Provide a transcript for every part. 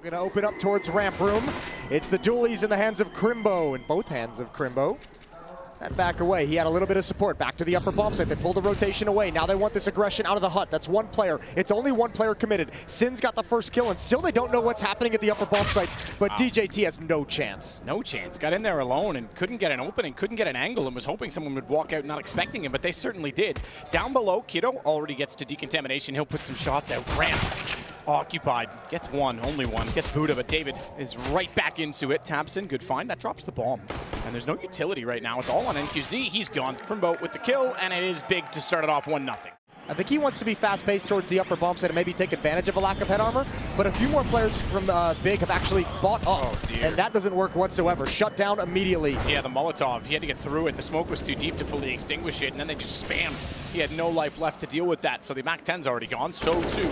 Gonna open up towards ramp room. It's the dualies in the hands of Crimbo, in both hands of Crimbo. And back away, he had a little bit of support. Back to the upper bomb site, they pulled the rotation away. Now they want this aggression out of the hut. That's one player. It's only one player committed. Sin's got the first kill, and still they don't know what's happening at the upper bomb site, but DJT has no chance. No chance. Got in there alone and couldn't get an opening, couldn't get an angle, and was hoping someone would walk out not expecting him, but they certainly did. Down below, Kiddo already gets to decontamination. He'll put some shots out. Ramp. Occupied. Gets one, only one. Gets Buddha, but David is right back into it. Taps in, good find. That drops the bomb. And there's no utility right now. It's all on NQZ. He's gone. Crimbo with the kill, and it is big to start it off 1-0. I think he wants to be fast-paced towards the upper bomb site and maybe take advantage of a lack of head armor, but a few more players from Big have actually bought up, and that doesn't work whatsoever. Shut down immediately. Yeah, the Molotov, he had to get through it. The smoke was too deep to fully extinguish it, and then they just spammed. He had no life left to deal with that, so the MAC-10's already gone. So too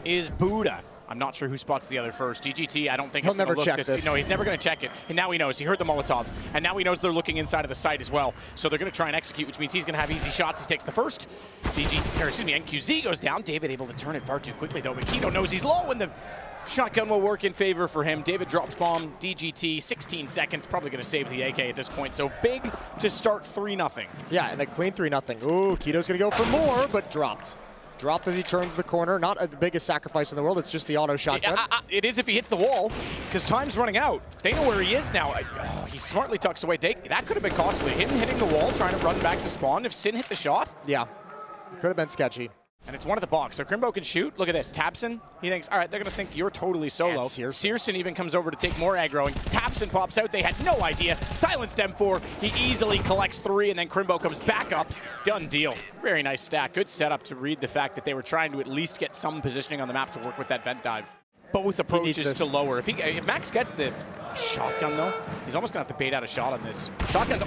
is Buddha. I'm not sure who spots the other first. DGT, I don't think he'll never check this. No, he's never going to check it. And now he knows. He heard the Molotov. And now he knows they're looking inside of the site as well. So they're going to try and execute, which means he's going to have easy shots. He takes the first. NQZ goes down. David able to turn it far too quickly, though. But Kito knows he's low, and the shotgun will work in favor for him. David drops bomb. DGT, 16 seconds. Probably going to save the AK at this point. So Big to start 3-0. Yeah, and a clean 3-0. Ooh, Kito's going to go for more, but dropped. Dropped as he turns the corner. Not the biggest sacrifice in the world. It's just the auto shotgun. It is if he hits the wall, because time's running out. They know where he is now. He smartly tucks away. That could have been costly. Him hitting the wall, trying to run back to spawn. If Sin hit the shot. Yeah, could have been sketchy. And it's one at the box. So Crimbo can shoot. Look at this. Tapson, he thinks, all right, they're going to think you're totally solo. Searson even comes over to take more aggroing. Tapson pops out. They had no idea. Silenced M4. He easily collects 3, and then Crimbo comes back up. Done deal. Very nice stack. Good setup to read the fact that they were trying to at least get some positioning on the map to work with that vent dive. Both approaches to lower. If Max gets this shotgun, though, he's almost going to have to bait out a shot on this. Shotgun's,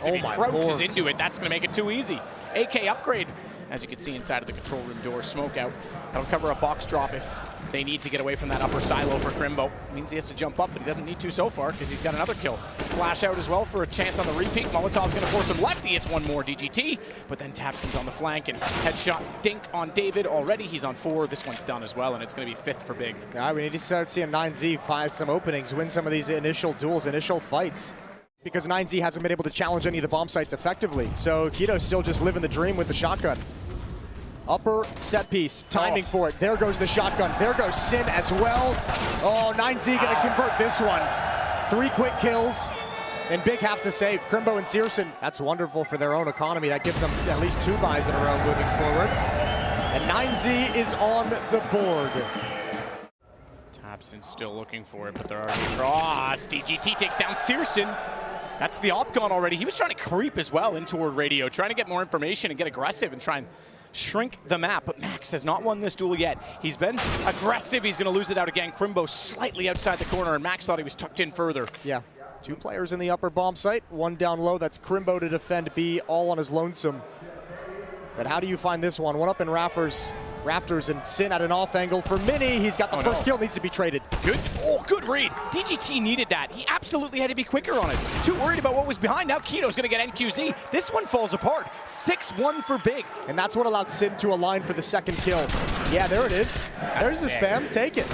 if he crouches into it, that's going to make it too easy. AK upgrade. As you can see inside of the control room door, smoke out. That'll cover a box drop if they need to get away from that upper silo for Crimbo. Means he has to jump up, but he doesn't need to so far because he's got another kill. Flash out as well for a chance on the repeat. Molotov's going to force him left. He hits one more DGT, but then Tapson's on the flank and headshot dink on David already. He's on 4. This one's done as well, and it's going to be 5th for Big. Yeah, we need to start seeing 9Z find some openings, win some of these initial duels, initial fights, because 9Z hasn't been able to challenge any of the bomb sites effectively. So Kito's still just living the dream with the shotgun. Upper set piece, timing for it. There goes the shotgun. There goes Sin as well. Oh, 9Z gonna convert this one. 3 quick kills, and Big have to save. Crimbo and Searson, that's wonderful for their own economy. That gives them at least 2 buys in a row moving forward. And 9Z is on the board. Tapson's still looking for it, but they're already across. DGT takes down Searson. That's the op gone already. He was trying to creep as well in toward radio, trying to get more information and get aggressive and try and shrink the map, but Max has not won this duel yet. He's been aggressive. He's going to lose it out again. Crimbo slightly outside the corner, and Max thought he was tucked in further. Yeah, 2 players in the upper bomb site, 1 down low. That's Crimbo to defend B, all on his lonesome. But how do you find this one? One up in rafters, and Sin at an off angle for Mini. He's got the first kill, needs to be traded. Good read. DGT needed that. He absolutely had to be quicker on it. Too worried about what was behind. Now Kito's going to get NQZ. This one falls apart. 6-1 for Big. And that's what allowed Sin to align for the second kill. Yeah, there it is. There's the spam. Take it.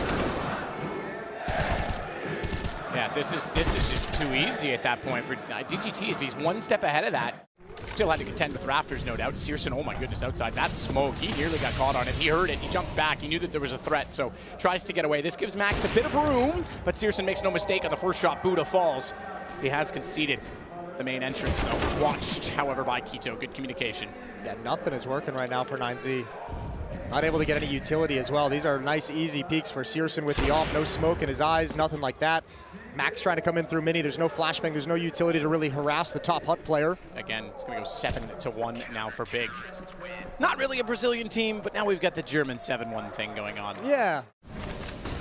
Yeah, this is just too easy at that point for DGT. If he's 1 step ahead of that, still had to contend with rafters, no doubt. Searson, oh my goodness, outside. That smoke, he nearly got caught on it. He heard it, he jumps back. He knew that there was a threat, so tries to get away. This gives Max a bit of room, but Searson makes no mistake on the first shot. Buddha falls. He has conceded the main entrance, though. Watched, however, by Kito. Good communication. Yeah, nothing is working right now for 9Z. Not able to get any utility as well. These are nice, easy peeks for Searson with the off. No smoke in his eyes, nothing like that. Max trying to come in through Mini. There's no flashbang. There's no utility to really harass the top hut player. Again, it's going to go 7-1 now for Big. Not really a Brazilian team, but now we've got the German 7-1 thing going on. Yeah.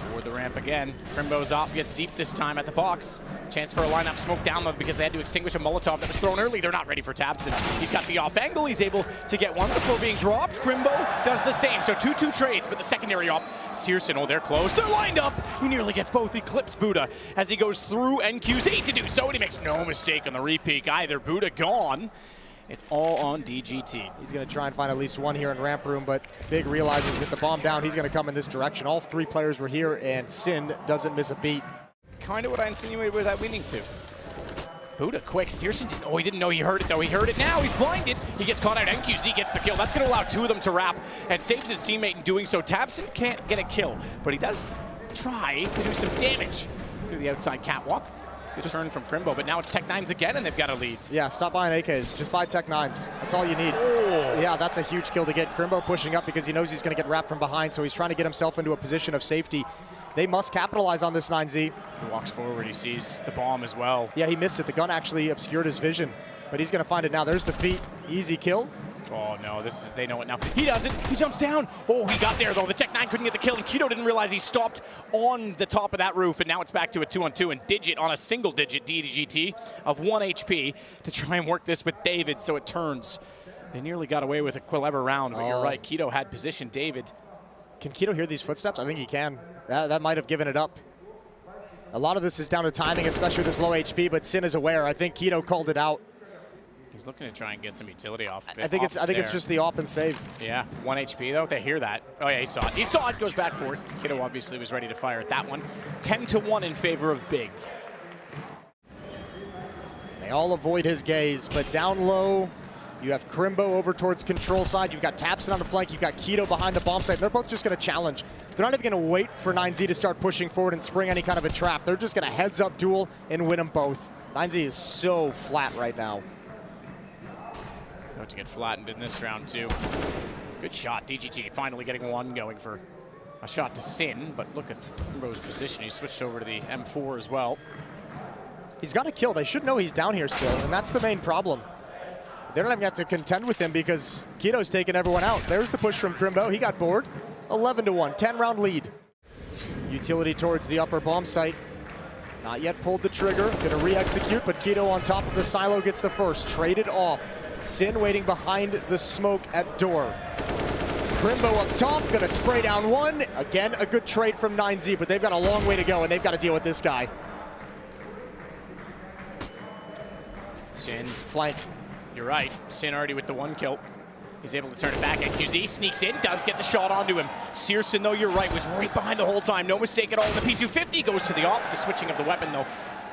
Toward the ramp again. Crimbo's op gets deep this time at the box. Chance for a lineup smoke down though because they had to extinguish a Molotov that was thrown early. They're not ready for Tapson. He's got the off angle. He's able to get one before being dropped. Crimbo does the same. So 2-2 trades, but the secondary op. Searson, oh, they're close. They're lined up. He nearly gets both. He clips Buddha as he goes through NQZ to do so, and he makes no mistake on the repeat either. Buddha gone. It's all on DGT. He's going to try and find at least one here in ramp room, but Big realizes with the bomb down, he's going to come in this direction. All three players were here, and Sin doesn't miss a beat. Kind of what I insinuated with that winning to. Buddha quick. Searson didn't. Oh, he didn't know he heard it though. He heard it now. He's blinded. He gets caught out. NQZ gets the kill. That's going to allow two of them to wrap and saves his teammate in doing so. Tabson can't get a kill, but he does try to do some damage through the outside catwalk. Good turn from Crimbo, but now it's Tech9s again, and they've got a lead. Yeah, stop buying AKs. Just buy Tech9s. That's all you need. Oh. Yeah, that's a huge kill to get. Crimbo pushing up because he knows he's going to get wrapped from behind, so he's trying to get himself into a position of safety. They must capitalize on this 9Z. He walks forward. He sees the bomb as well. Yeah, he missed it. The gun actually obscured his vision, but he's going to find it now. There's the feet. Easy kill. Oh no, this is, they know it now. He doesn't, he jumps down. Oh, he got there though. The Tech9 couldn't get the kill, and Keto didn't realize he stopped on the top of that roof, and now it's back to a 2-on-2, and Digit on a single digit DGT of 1 HP to try and work this with David, so it turns. They nearly got away with a clever round, but you're right, Keto had position. David. Can Keto hear these footsteps? I think he can. That might have given it up. A lot of this is down to timing, especially with this low HP, but Sin is aware. I think Keto called it out. He's looking to try and get some utility off. I think it's just the op and save. Yeah, 1 HP though. They hear that. Oh yeah, he saw it. He saw it. Goes back forth. Kiddo obviously was ready to fire at that one. 10-1 in favor of Big. They all avoid his gaze, but down low, you have Crimbo over towards control side. You've got Tapson on the flank. You've got Keto behind the bomb site. They're both just going to challenge. They're not even going to wait for 9Z to start pushing forward and spring any kind of a trap. They're just going to heads up duel and win them both. 9Z is so flat right now. About to get flattened in this round too. Good shot, DGT finally getting one going for a shot to Sin, but look at Crimbo's position. He switched over to the M4 as well. He's got a kill. They should know he's down here still, and that's the main problem. They don't even have to contend with him because Keto's taking everyone out. There's the push from Crimbo. He got bored. 11-1, 10-round lead. Utility towards the upper bomb site. Not yet pulled the trigger. Gonna re-execute, but Keto on top of the silo gets the first. Traded off. Sin waiting behind the smoke at door. Crimbo up top, gonna spray down one. Again, a good trade from 9Z, but they've got a long way to go, and they've got to deal with this guy. Sin. Flank. You're right, Sin already with the one kill. He's able to turn it back. NQZ sneaks in, does get the shot onto him. Searson, though, you're right, was right behind the whole time. No mistake at all. The P250 goes to the op. The switching of the weapon, though,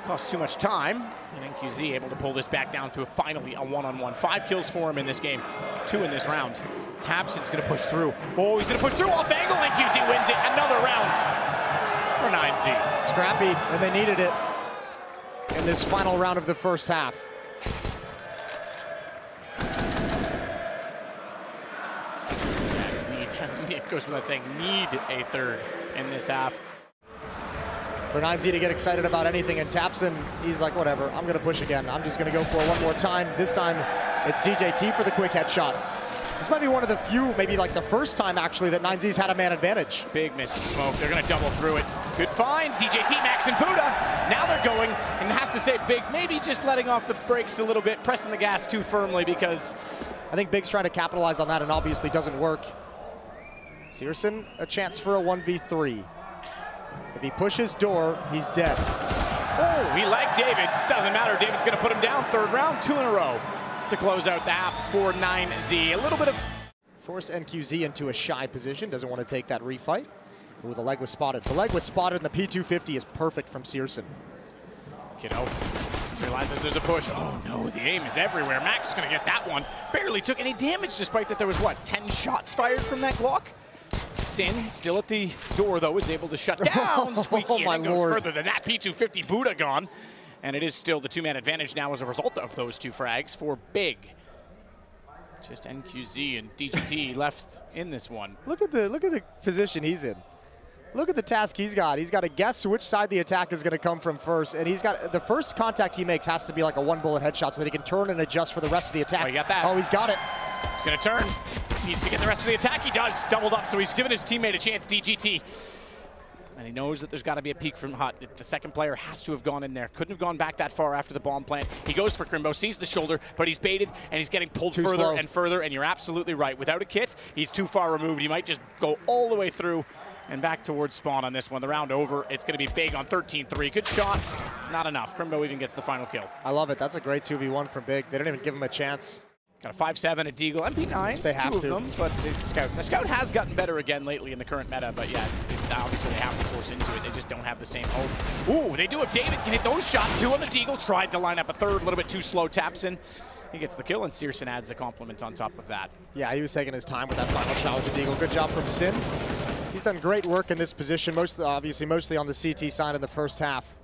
costs too much time. And NQZ able to pull this back down to finally a one-on-one. 5 kills for him in this game, 2 in this round. Tabson's going to push through. Oh, he's going to push through off angle. NQZ wins it. Another round for 9Z. Scrappy, and they needed it in this final round of the first half. It goes without saying, need a third in this half. For 9Z to get excited about anything, and Tapson, he's like, whatever, I'm gonna push again. I'm just gonna go for it one more time. This time, it's DJT for the quick headshot. This might be one of the few, maybe like the first time actually, that 9Z's had a man advantage. Big miss in smoke. They're gonna double through it. Good find, DJT, Max, and Buddha. Now they're going, and has to say Big, maybe just letting off the brakes a little bit, pressing the gas too firmly because... I think Big's trying to capitalize on that and obviously doesn't work. Searson, a chance for a 1v3. If he pushes door, he's dead. Oh, he lagged David. Doesn't matter, David's gonna put him down. Third round, 2 in a row to close out the half for 9Z. A little bit of... Forced NQZ into a shy position, doesn't want to take that refight. Ooh, the leg was spotted. The leg was spotted, and the P250 is perfect from Searson. Kiddo realizes there's a push. Oh no, the aim is everywhere. Max is gonna get that one. Barely took any damage despite that there was, what, 10 shots fired from that Glock? Sin, still at the door though, is able to shut down Squeaky, and it goes further than that. P250 Buddha gone. And it is still the 2-man advantage now as a result of those 2 frags for Big. Just NQZ and DGT left in this one. Look at the position he's in. Look at the task he's got. He's got to guess which side the attack is going to come from first, and he's got the first contact he makes has to be like a 1-bullet headshot so that he can turn and adjust for the rest of the attack. Oh, he got that. Oh, he's got it. He's going to turn. Needs to get the rest of the attack. He does. Doubled up, so he's giving his teammate a chance, DGT. And he knows that there's got to be a peek from Hut. The second player has to have gone in there. Couldn't have gone back that far after the bomb plant. He goes for Crimbo, sees the shoulder, but he's baited, and he's getting pulled further and further, and you're absolutely right. Without a kit, he's too far removed. He might just go all the way through and back towards spawn on this one. The round over. It's going to be Big on 13-3. Good shots. Not enough. Crimbo even gets the final kill. I love it. That's a great 2v1 from Big. They didn't even give him a chance. Got a 5-7, a deagle, MP9s, They have two to. of them, but it's Scout. The Scout has gotten better again lately in the current meta, but yeah, obviously they have to force into it. They just don't have the same hope. Ooh, they do. If David can hit those shots, two on the deagle, tried to line up a third, a little bit too slow, taps in. He gets the kill, and seule adds a compliment on top of that. Yeah, he was taking his time with that final shot with the deagle. Good job from Sin. He's done great work in this position, obviously mostly on the CT side in the first half.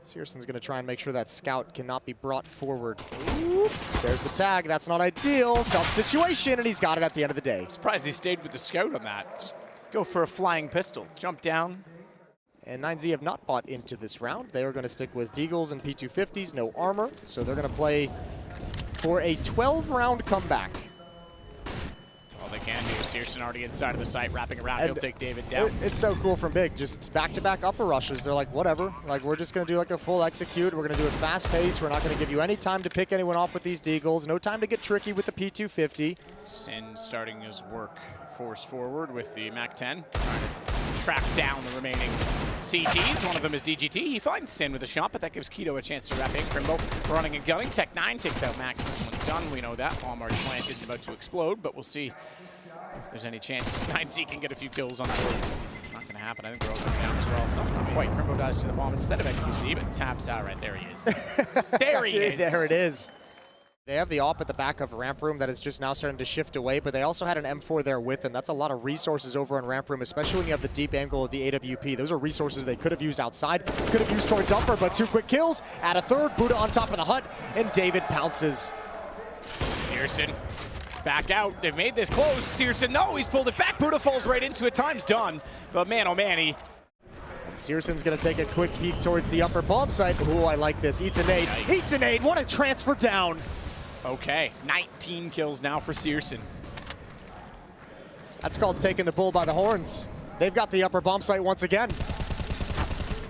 Searson's going to try and make sure that Scout cannot be brought forward. Ooh, there's the tag. That's not ideal. Tough situation, and he's got it at the end of the day. I'm surprised he stayed with the Scout on that. Just go for a flying pistol. Jump down. And 9Z have not bought into this round. They are going to stick with deagles and P250s, no armor. So they're going to play for a 12-round comeback. That's all they can do. seule already inside of the site, wrapping around. He'll take David down. It's so cool from Big. Just back-to-back upper rushes. They're like, whatever. Like, we're just going to do like a full execute. We're going to do it fast-paced. We're not going to give you any time to pick anyone off with these deagles. No time to get tricky with the P250. Sin starting his work force forward with the MAC-10. Trying to track down the remaining CTs. One of them is DGT. He finds Sin with a shot, but that gives Keto a chance to wrap in. Crimbo running and gunning. Tech9 takes out Max. This one's done. We know that. Bomb already planted, about to explode, but we'll see if there's any chance 9Z can get a few kills on the board. Not going to happen. I think they're all going down as well. Not quite. Crimbo dies to the bomb instead of NQZ, but taps out right there. He is. There he is. There it is. They have the op at the back of ramp room that is just now starting to shift away, but they also had an M4 there with them. That's a lot of resources over on ramp room, especially when you have the deep angle of the AWP. Those are resources they could have used outside, could have used towards upper, but two quick kills. Add a third, Buddha on top of the hut, and David pounces. seule back out. They've made this close. seule, no, he's pulled it back. Buddha falls right into it. Time's done. But man, oh man, Searson's going to take a quick peek towards the upper bomb site. Ooh, I like this. Eats a nade. Eats a nade. What a transfer down. Okay, 19 kills now for seule. That's called taking the bull by the horns. They've got the upper bomb site once again.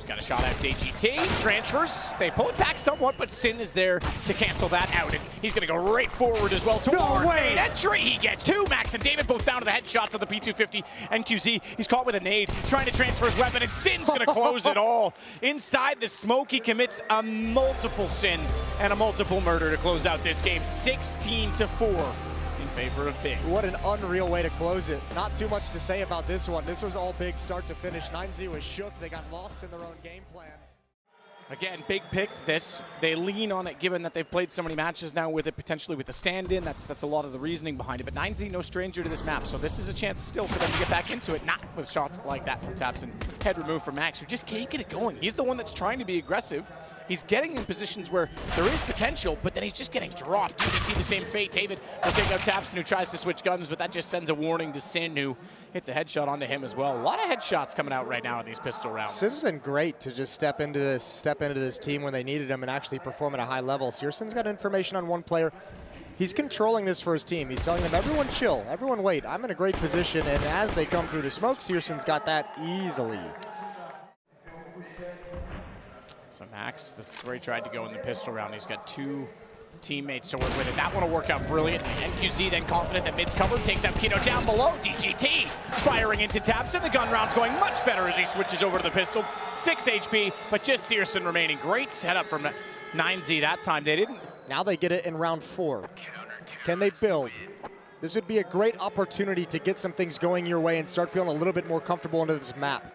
Got a shot at DGT, transfers. They pull it back somewhat, but Sin is there to cancel that out. He's going to go right forward as well toward main entry. He gets two. Max and David both down to the headshots of the P250 and QZ. He's caught with a nade, trying to transfer his weapon, and Sin's going to close it all. Inside the smoke, he commits a multiple Sin and a multiple murder to close out this game. 16-4. In favor of Big. What an unreal way to close it. Not too much to say about this one. This was all Big start to finish. 9Z was shook. They got lost in their own game plan. Again, Big picked this. They lean on it given that they've played so many matches now with it, potentially with the stand-in. That's a lot of the reasoning behind it. But 9Z, no stranger to this map, so this is a chance still for them to get back into it. Not with shots like that from Tapson. Head removed from Max, who just can't get it going. He's the one that's trying to be aggressive. He's getting in positions where there is potential, but then he's just getting dropped. You can see the same fate. David will take out Tapson, who tries to switch guns, but that just sends a warning to Sin, who hits a headshot onto him as well. A lot of headshots coming out right now in these pistol rounds. Sin's been great to just step into this team when they needed him and actually perform at a high level. Searson's got information on one player. He's controlling this for his team. He's telling them, everyone chill, everyone wait. I'm in a great position, and as they come through the smoke, Searson's got that easily. So Max, this is where he tried to go in the pistol round. He's got two teammates to work with it. That one will work out brilliant. NQZ then confident that mid's covered, takes out Keto down below. DGT firing into Tapson. The gun round's going much better as he switches over to the pistol. 6 HP, but just seule remaining. Great setup from 9Z that time. They didn't. Now they get it in round 4. Can they build? This would be a great opportunity to get some things going your way and start feeling a little bit more comfortable into this map.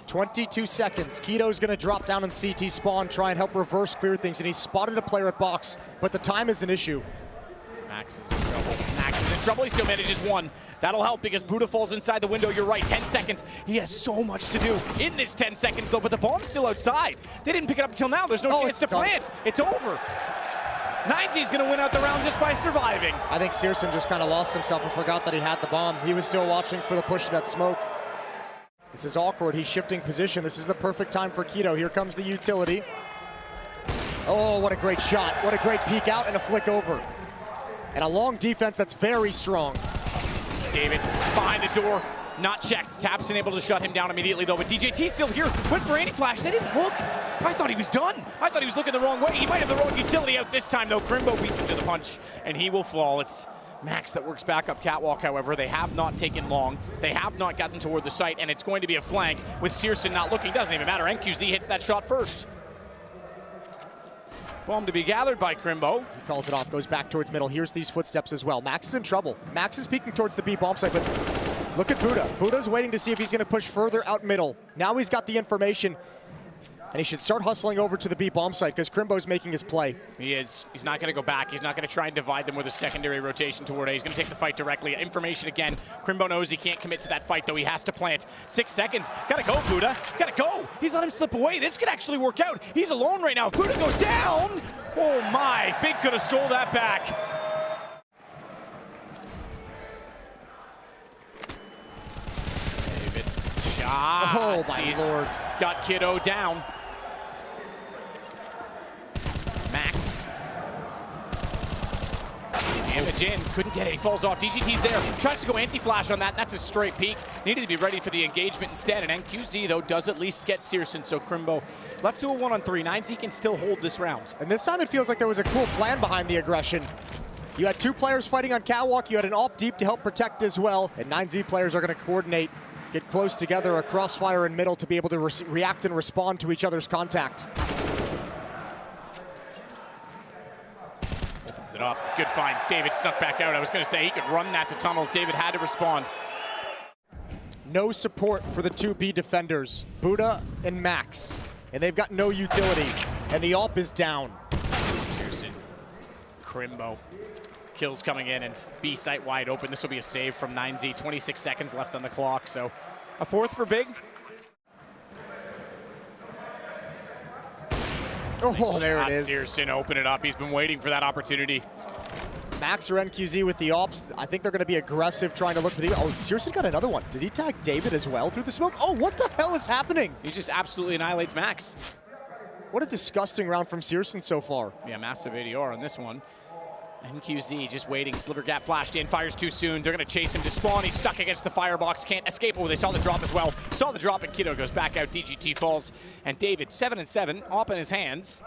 22 seconds. Keto's going to drop down in CT spawn, try and help reverse clear things, and he spotted a player at box, but the time is an issue. Max is in trouble. Max is in trouble. He still manages one. That'll help because Buddha falls inside the window. You're right, 10 seconds. He has so much to do in this 10 seconds, though, but the bomb's still outside. They didn't pick it up until now. There's no chance to plant. It's over. 9Z's going to win out the round just by surviving. I think seule just kind of lost himself and forgot that he had the bomb. He was still watching for the push of that smoke. This is awkward. He's shifting position. This is the perfect time for Keto. Here comes the utility. Oh, what a great shot. What a great peek out and a flick over. And a long defense that's very strong. David behind the door, not checked. Tapson able to shut him down immediately though, but DJT still here. Went for anti-flash. They didn't look. I thought he was done. I thought he was looking the wrong way. He might have the wrong utility out this time though. Crimbo beats him to the punch and he will fall. It's Max that works back up catwalk, however. They have not taken long. They have not gotten toward the site, and it's going to be a flank with seule not looking. Doesn't even matter. NQZ hits that shot first. Bomb to be gathered by Crimbo. He calls it off, goes back towards middle. Here's these footsteps as well. Max is in trouble. Max is peeking towards the B bomb site, but look at Buddha. Buddha's waiting to see if he's going to push further out middle. Now he's got the information, and he should start hustling over to the B bomb site because Crimbo's making his play. He is. He's not going to go back. He's not going to try and divide them with a secondary rotation toward A. He's going to take the fight directly. Information again. Crimbo knows he can't commit to that fight, though. He has to plant. 6 seconds. Gotta go, Buddha. Gotta go. He's let him slip away. This could actually work out. He's alone right now. If Buddha goes down. Oh my. Big could have stole that back. David. Shot. Oh my lord. Got Kiddo down. Max. Damage in, couldn't get it, he falls off. DGT's there, tries to go anti-flash on that, that's a straight peek. Needed to be ready for the engagement instead, and NQZ, though, does at least get Searson, so Crimbo left to a 1-on-3. 9Z can still hold this round. And this time it feels like there was a cool plan behind the aggression. You had two players fighting on catwalk, you had an AWP deep to help protect as well, and 9Z players are going to coordinate, get close together, a crossfire in middle to be able to react and respond to each other's contact. It up. Good find. David snuck back out. I was going to say he could run that to tunnels. David had to respond. No support for the two B defenders, Buddha and Max. And they've got no utility. And the AWP is down. Searson. Crimbo. Kills coming in and B site wide open. This will be a save from 9Z. 26 seconds left on the clock. So a fourth for Big. Oh, there it is. Searson open it up. He's been waiting for that opportunity. Max or NQZ with the AWPs. I think they're going to be aggressive trying to look for the... Oh, Searson got another one. Did he tag David as well through the smoke? Oh, what the hell is happening? He just absolutely annihilates Max. What a disgusting round from Searson so far. Yeah, massive ADR on this one. NQZ just waiting. Sliver gap flashed in. Fires too soon. They're going to chase him to spawn. He's stuck against the firebox. Can't escape. Oh, they saw the drop as well. Saw the drop, and Kiddo goes back out. DGT falls. And David, 7-7, AWP in his hands.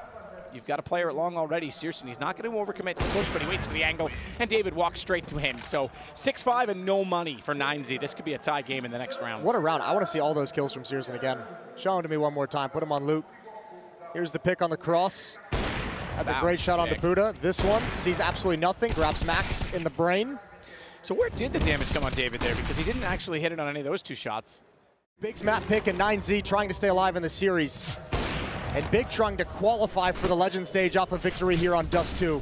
You've got a player at long already, Searson. He's not going to overcommit to the push, but he waits for the angle, and David walks straight to him. So 6-5 and no money for 9Z. This could be a tie game in the next round. What a round. I want to see all those kills from Searson again. Show him to me one more time. Put him on loot. Here's the pick on the cross. That's a great shot on the Buddha. This one sees absolutely nothing. Grabs Max in the brain. So where did the damage come on David there? Because he didn't actually hit it on any of those two shots. Big's map pick and 9Z trying to stay alive in the series. And Big trying to qualify for the Legend stage off of victory here on Dust 2.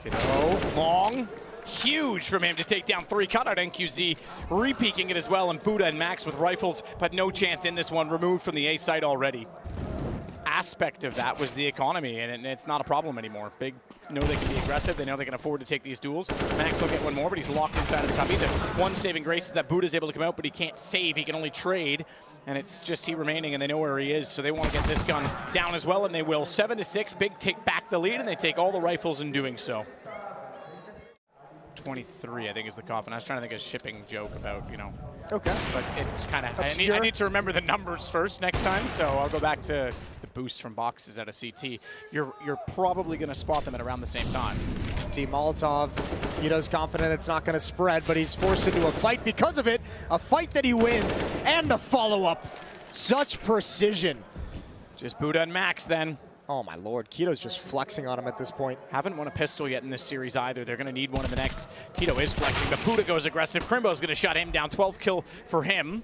Kiddo, long, huge from him to take down 3. Cut out NQZ, re-peeking it as well, and Buddha and Max with rifles, but no chance in this one, removed from the A site already. Aspect of that was the economy, and it's not a problem anymore. Big know they can be aggressive, they know they can afford to take these duels. Max will get one more, but he's locked inside of the cubby. The one saving grace is that Buddha's able to come out, but he can't save, he can only trade, and it's just he remaining, and they know where he is, so they want to get this gun down as well, and they will. 7-6, Big take back the lead, and they take all the rifles in doing so. 23, I think, is the coffin. I was trying to think of a shipping joke about, you know. Okay. But it's kind of, I need to remember the numbers first next time, so I'll go back to the boost from boxes out of CT. You're probably going to spot them at around the same time. Team Molotov, Kiddo's confident it's not going to spread, but he's forced into a fight because of it. A fight that he wins, and the follow-up. Such precision. Just Buddha and Max then. Oh my lord, Kiddo's just flexing on him at this point. Haven't won a pistol yet in this series either. They're going to need one in the next. Kiddo is flexing, but Buddha goes aggressive. Crimbo's going to shut him down. 12 kill for him.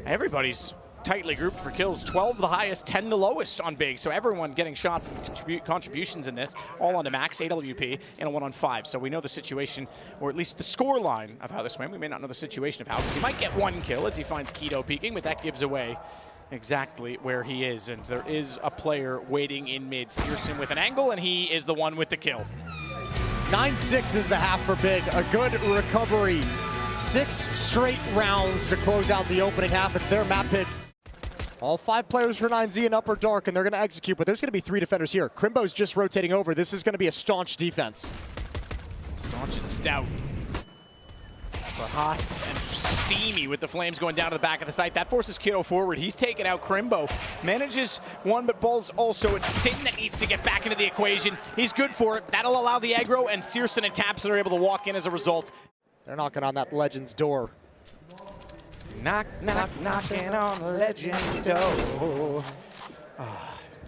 Everybody's tightly grouped for kills. 12 the highest, 10 the lowest on Big. So everyone getting shots and contributions in this. All onto Max, AWP, and a 1-on-5. So we know the situation, or at least the score line of how this went. We may not know the situation of how, because he might get one kill as he finds Kiddo peeking, but that gives away exactly where he is, and there is a player waiting in mid. Searson with an angle, and he is the one with the kill. 9-6 is the half for Big. A good recovery. 6 straight rounds to close out the opening half. It's their map pick. All 5 players for 9Z in upper dark, and they're going to execute, but there's going to be 3 defenders here. Crimbo's just rotating over. This is going to be a staunch defense. Staunch and stout. Parhaat and Steamy with the flames going down to the back of the site. That forces Kiddo forward. He's taken out Crimbo. Manages one, but Bull's also. It's Sin that needs to get back into the equation. He's good for it. That'll allow the aggro, and Searson and Tapson are able to walk in as a result. They're knocking on that Legend's door. Knock, knock, knocking on the legend's door.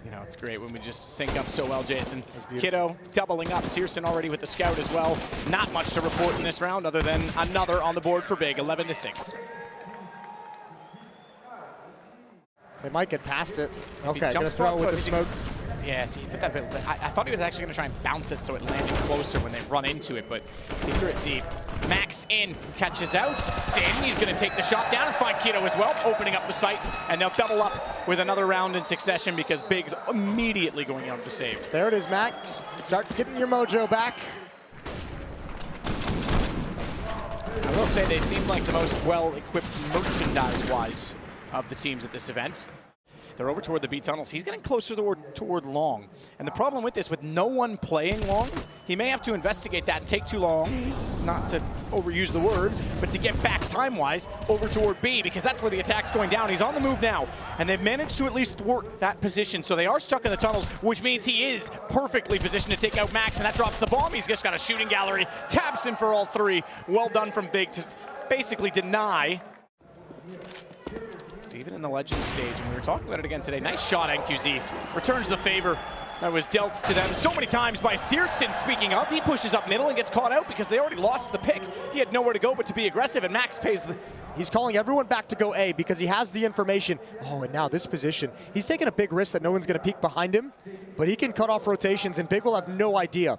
You know, it's great when we just sync up so well, Jason. Kiddo doubling up. Searson already with the scout as well. Not much to report in this round other than another on the board for Big, 11-6. They might get past it. Okay, gonna throw with the smoke. Yeah, see, he put that bit. I thought he was actually gonna try and bounce it so it landed closer when they run into it, but he threw it deep. Max in, catches out. Sin, he's gonna take the shot down and find Kiddo as well, opening up the site, and they'll double up with another round in succession because Big's immediately going out of the save. There it is, Max. Start getting your mojo back. I will say they seem like the most well-equipped merchandise-wise of the teams at this event. They're over toward the B tunnels. He's getting closer toward long. And the problem with this, with no one playing long, he may have to investigate that and take too long, not to overuse the word, but to get back time-wise over toward B, because that's where the attack's going down. He's on the move now, and they've managed to at least thwart that position. So they are stuck in the tunnels, which means he is perfectly positioned to take out Max, and that drops the bomb. He's just got a shooting gallery, taps in for all three. Well done from Big to basically deny. Even in the Legend stage, and we were talking about it again today. Nice shot, NQZ. Returns the favor that was dealt to them so many times by Searson. Speaking of, he pushes up middle and gets caught out because they already lost the pick. He had nowhere to go but to be aggressive, and Max pays the... He's calling everyone back to go A because he has the information. Oh, and now this position. He's taking a big risk that no one's going to peek behind him, but he can cut off rotations, and Big will have no idea.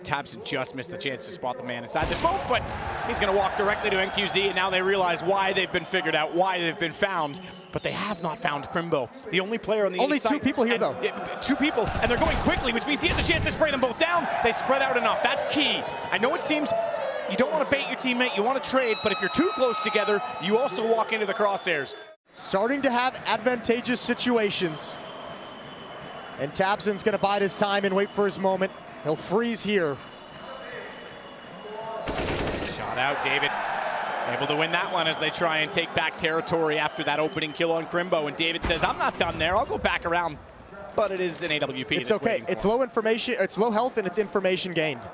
Tabson just missed the chance to spot the man inside the smoke, but he's going to walk directly to NQZ, and now they realize why they've been figured out, why they've been found. But they have not found Crimbo, the only player on the only east side. Two people here, though. 2 people, and they're going quickly, which means he has a chance to spray them both down. They spread out enough. That's key. I know it seems you don't want to bait your teammate, you want to trade, but if you're too close together, you also walk into the crosshairs. Starting to have advantageous situations. And Tabson's going to bide his time and wait for his moment. He'll freeze here. Shot out, David. Able to win that one as they try and take back territory after that opening kill on Crimbo. And David says, I'm not done there. I'll go back around. But it is an AWP. It's okay. It's low information. It's low health and it's information gained.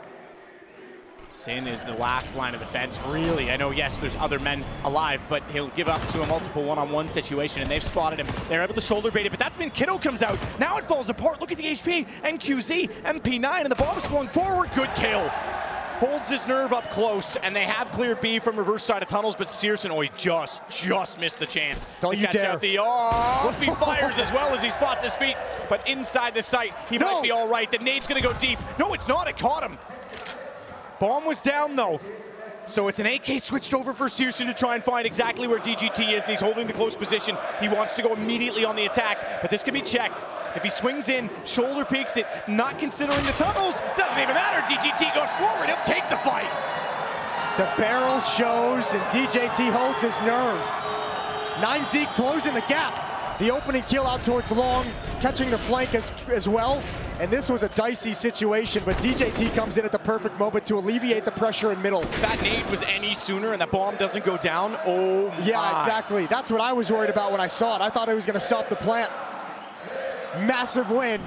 Sin is the last line of defense, really. I know, yes, there's other men alive, but he'll give up to a multiple one-on-one situation, and they've spotted him. They're able to shoulder bait it, but that's when Kiddo comes out. Now it falls apart. Look at the HP. NQZ, MP9, and the bomb's flung forward. Good kill. Holds his nerve up close, and they have cleared B from reverse side of tunnels, but Searson, oh, he just missed the chance. Don't you dare. He fires as well as he spots his feet, but inside the site, he might be all right. The nade's gonna go deep. No, it's not, it caught him. Bomb was down though. So it's an AK switched over for Searson to try and find exactly where DGT is, and he's holding the close position. He wants to go immediately on the attack, but this can be checked. If he swings in, shoulder peeks it, not considering the tunnels, doesn't even matter. DGT goes forward, he'll take the fight. The barrel shows, and DJT holds his nerve. 9Z closing the gap. The opening kill out towards long, catching the flank as well. And this was a dicey situation, but DJT comes in at the perfect moment to alleviate the pressure in middle. If that nade was any sooner and that bomb doesn't go down, oh my. Yeah, exactly. That's what I was worried about when I saw it. I thought it was going to stop the plant. Massive win.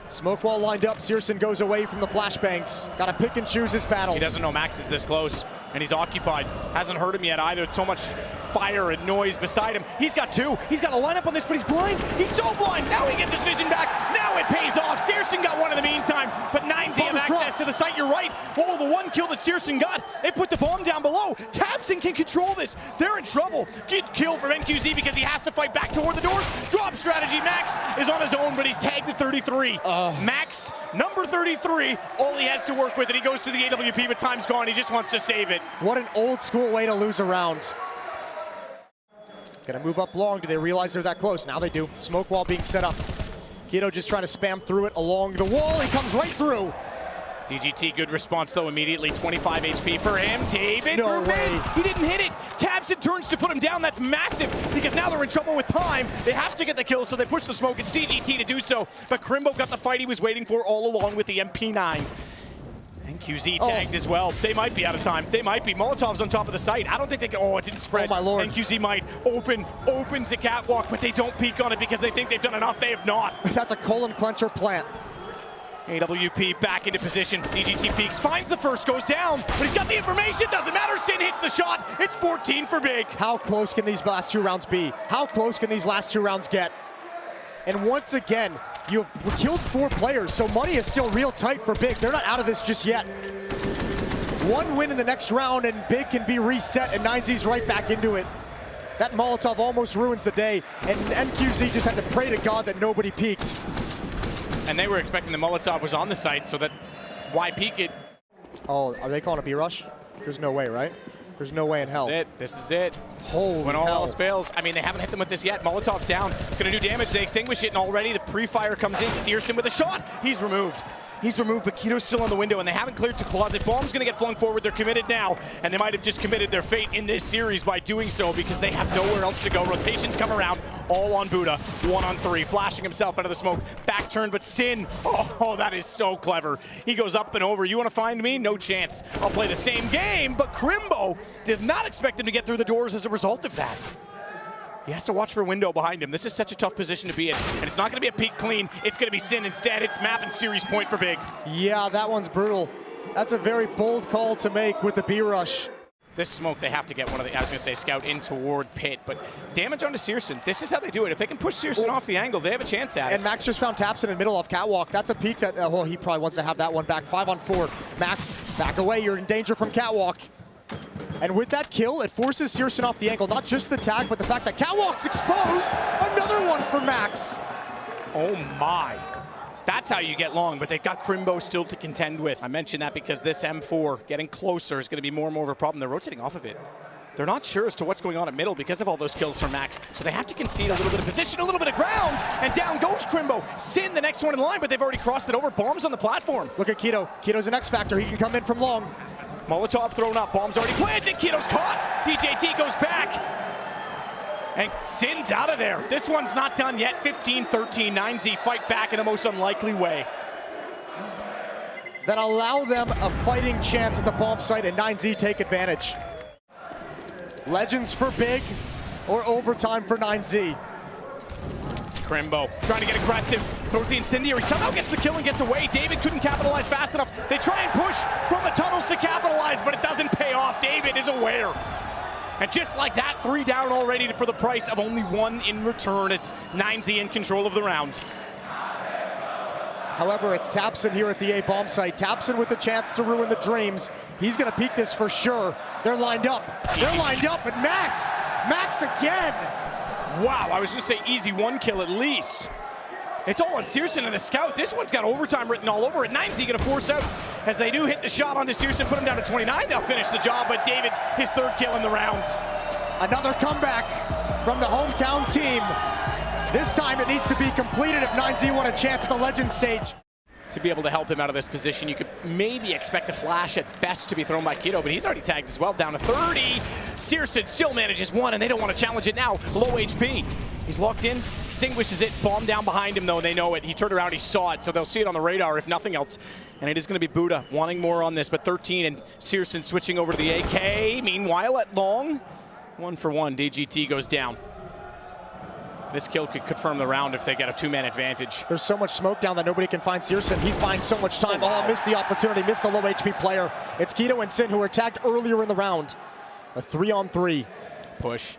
Smoke wall lined up. Searson goes away from the flashbangs. Got to pick and choose his battles. He doesn't know Max is this close, and he's occupied. Hasn't heard him yet either. So much fire and noise beside him. He's got 2. He's got a lineup on this, but he's blind. He's so blind. Now he gets his vision back. Now it pays off. Searson got one in the meantime, but 9Z have access to the site. You're right. Oh, the one kill that Searson got, it put the bomb down below. Tabson can control this. They're in trouble. Good kill from NQZ because he has to fight back toward the doors. Drop strategy. Max is on his own, but he's tagged at 33. Max, number 33, all he has to work with, and he goes to the AWP, but time's gone. He just wants to save it. What an old school way to lose a round. Gonna move up long. Do they realize they're that close? Now they do. Smoke wall being set up. Kiddo just trying to spam through it along the wall. He comes right through. DGT, good response though immediately. 25 HP for him. David, no way. He didn't hit it. Tabson turns to put him down. That's massive because now they're in trouble with time. They have to get the kill, so they push the smoke. It's DGT to do so, but Crimbo got the fight he was waiting for all along with the MP9. NQZ tagged as well. They might be out of time. They might be. Molotov's on top of the site. I don't think they can. Oh, it didn't spread. Oh, my Lord. NQZ might opens the catwalk, but they don't peek on it because they think they've done enough. They have not. That's a colon clencher plant. AWP back into position. DGT peeks, finds the first, goes down, but he's got the information. Doesn't matter. Sin hits the shot. It's 14 for Big. How close can these last 2 rounds be? How close can these last 2 rounds get? And once again, you've killed 4 players, so money is still real tight for Big. They're not out of this just yet. 1 win in the next round and Big can be reset, and 9Z's right back into it. That Molotov almost ruins the day, and NQZ just had to pray to God that nobody peeked. And they were expecting the Molotov was on the site, so that why peek it? Oh, are they calling a B-rush? There's no way, right? There's no way in hell. This is it. Holy When all hell. else fails, I mean, they haven't hit them with this yet. Molotov's down. It's going to do damage. They extinguish it, and already the pre-fire comes in. Searson with a shot. He's removed. He's removed, but Kito's still on the window, and they haven't cleared the closet. Bomb's going to get flung forward. They're committed now, and they might have just committed their fate in this series by doing so because they have nowhere else to go. Rotations come around, all on Buddha. 1-on-3, flashing himself out of the smoke. Back turn, but Sin, oh, that is so clever. He goes up and over. You want to find me? No chance. I'll play the same game, but Crimbo did not expect him to get through the doors as a result of that. He has to watch for a window behind him. This is such a tough position to be in. And it's not going to be a peak clean. It's going to be Sin instead. It's map and series point for Big. Yeah, that one's brutal. That's a very bold call to make with the B-rush. This smoke, they have to get one of the, I was going to say, scout in toward pit. But damage onto Searson. This is how they do it. If they can push Searson off the angle, they have a chance at it. And Max just found Tapson in middle of catwalk. That's a peak that, well, he probably wants to have that one back. 5-on-4. Max, back away. You're in danger from catwalk. And with that kill, it forces Searson off the angle. Not just the tag, but the fact that catwalk's exposed. Another one for Max. Oh my. That's how you get long, but they've got Crimbo still to contend with. I mentioned that because this M4 getting closer is going to be more and more of a problem. They're rotating off of it. They're not sure as to what's going on at middle because of all those kills from Max. So they have to concede a little bit of position, a little bit of ground, and down goes Crimbo. Sin, the next one in line, but they've already crossed it over. Bombs on the platform. Look at Kito. Kito's an X factor. He can come in from long. Molotov thrown up, bombs already planted, Kito's caught, DJT goes back, and Sin's out of there. This one's not done yet, 15-13, 9Z fight back in the most unlikely way. That allow them a fighting chance at the bomb site, and 9Z take advantage. Legends for Big, or overtime for 9Z. Crimbo trying to get aggressive, throws the incendiary, somehow gets the kill and gets away. David couldn't capitalize fast enough. They try and push from the tunnels to capitalize, but it doesn't pay off. David is aware. And just like that, 3 down already for the price of only 1 in return. It's 9Z in control of the round. However, it's Tapson here at the A bomb site. Tapson with the chance to ruin the dreams. He's gonna peek this for sure. They're lined up. They're lined up, and Max again. Wow, I was going to say easy 1 kill at least. It's all on Searson and a scout. This one's got overtime written all over it. 9Z going to force out as they do hit the shot onto Searson, put him down to 29. They'll finish the job, but David, his 3rd kill in the round. Another comeback from the hometown team. This time it needs to be completed if 9Z want a chance at the legend stage. To be able to help him out of this position, you could maybe expect a flash at best to be thrown by Kito, but he's already tagged as well, down to 30. Searson still manages 1, and they don't want to challenge it now. Low HP. He's locked in, extinguishes it, bomb down behind him though, they know it. He turned around, he saw it, so they'll see it on the radar if nothing else. And it is going to be Buddha wanting more on this, but 13 and Searson switching over to the AK. Meanwhile at long, 1 for 1, DGT goes down. This kill could confirm the round if they get a 2-man advantage. There's so much smoke down that nobody can find Searson. He's buying so much time. Oh, missed the opportunity, missed the low HP player. It's Kito and Sin who were tagged earlier in the round. A 3-on-3. Push.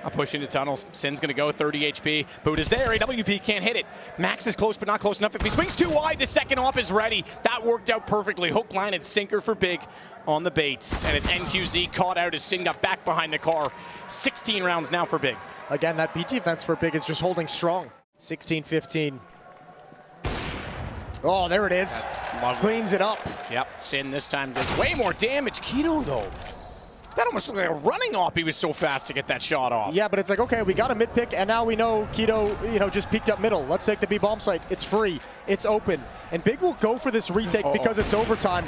A push into tunnels. Sin's gonna go, 30 HP. Buddha's there, AWP can't hit it. Max is close, but not close enough. If he swings too wide, the second off is ready. That worked out perfectly. Hook, line, and sinker for Big on the baits. And it's NQZ caught out as Sin got back behind the car. 16 rounds now for Big. Again, that B defense for Big is just holding strong. 16-15. Oh, there it is. That's lovely. Cleans it up. Yep, Sin this time does way more damage. Kito, though. That almost looked like a running op. He was so fast to get that shot off. Yeah, but it's like, okay, we got a mid pick, and now we know Kito, just peeked up middle. Let's take the B bomb site. It's free. It's open. And Big will go for this retake because it's overtime.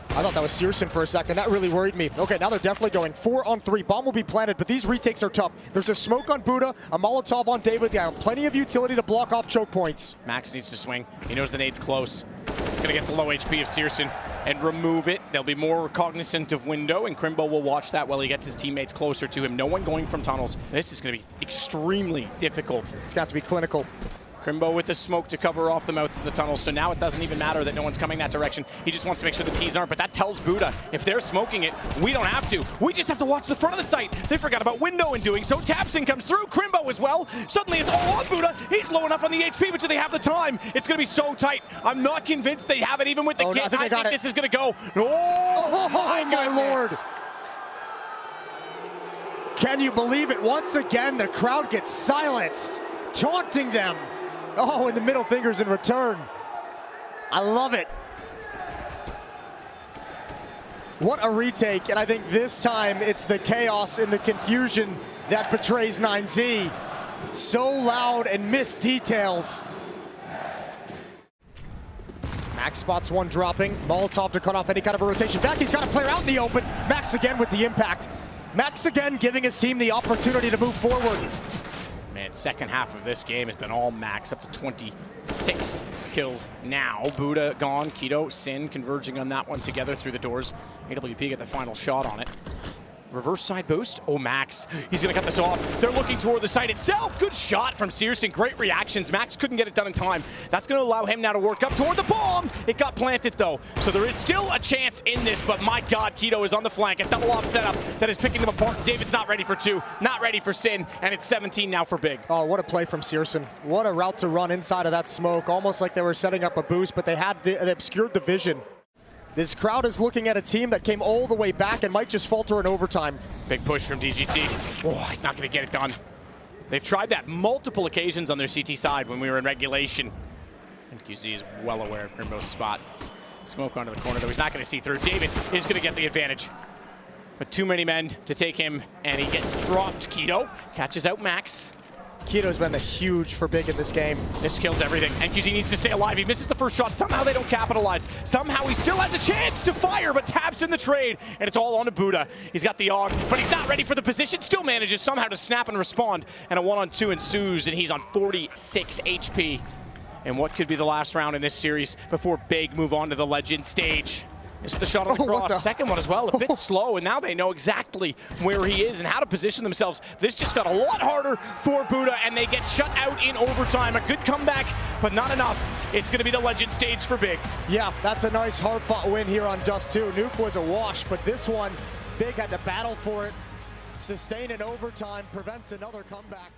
I thought that was Searson for a second. That really worried me. Okay, now they're definitely going 4-on-3. Bomb will be planted, but these retakes are tough. There's a smoke on Buddha, a Molotov on David. They have plenty of utility to block off choke points. Max needs to swing. He knows the nade's close. He's going to get the low HP of Searson and remove it. They'll be more cognizant of window, and Crimbo will watch that while he gets his teammates closer to him. No one going from tunnels. This is going to be extremely difficult. It's got to be clinical. Crimbo with the smoke to cover off the mouth of the tunnel, so now it doesn't even matter that no one's coming that direction. He just wants to make sure the T's aren't, but that tells Buddha, if they're smoking it, we don't have to. We just have to watch the front of the site. They forgot about window in doing so. tabseN comes through, Crimbo as well. Suddenly it's all on Buddha. He's low enough on the HP, but do they have the time? It's going to be so tight. I'm not convinced they have it even with the kit. I think this is going to go. Oh my Lord. Can you believe it? Once again, the crowd gets silenced, taunting them. Oh, and the middle fingers in return. I love it. What a retake, and I think this time it's the chaos and the confusion that betrays 9Z. So loud and missed details. Max spots one dropping. Molotov to cut off any kind of a rotation back. He's got a player out in the open. Max again with the impact. Max again giving his team the opportunity to move forward. Man, second half of this game has been all Max, up to 26 kills now. Buddha gone, Keto, Sin converging on that one together through the doors. AWP get the final shot on it. Reverse side boost. Oh, Max. He's going to cut this off. They're looking toward the site itself. Good shot from seersin. Great reactions. Max couldn't get it done in time. That's going to allow him now to work up toward the bomb. It got planted, though. So there is still a chance in this, but my God, Keto is on the flank. A double off setup that is picking them apart. David's not ready for two, not ready for Sin, and it's 17 now for Big. Oh, what a play from seersin. What a route to run inside of that smoke. Almost like they were setting up a boost, but they obscured the vision. This crowd is looking at a team that came all the way back and might just falter in overtime. Big push from DGT. Oh, he's not going to get it done. They've tried that multiple occasions on their CT side when we were in regulation. And QZ is well aware of Crimbo's spot. Smoke onto the corner, though he's not going to see through. David is going to get the advantage. But too many men to take him, and he gets dropped. Keto catches out Max. Keto's been huge for Big in this game. This kills everything. NQZ needs to stay alive. He misses the first shot. Somehow they don't capitalize. Somehow he still has a chance to fire, but tabseN the trade, and it's all on to Buddha. He's got the AUG, but he's not ready for the position. Still manages somehow to snap and respond, and a 1-on-2 ensues, and he's on 46 HP. And what could be the last round in this series before Big move on to the legend stage? It's the shot on the cross. Second one as well, a bit slow, and now they know exactly where he is and how to position themselves. This just got a lot harder for Buddha, and they get shut out in overtime. A good comeback, but not enough. It's going to be the legend stage for Big. Yeah, that's a nice hard-fought win here on Dust 2. Nuke was a wash, but this one, Big had to battle for it. Sustain in overtime, prevents another comeback.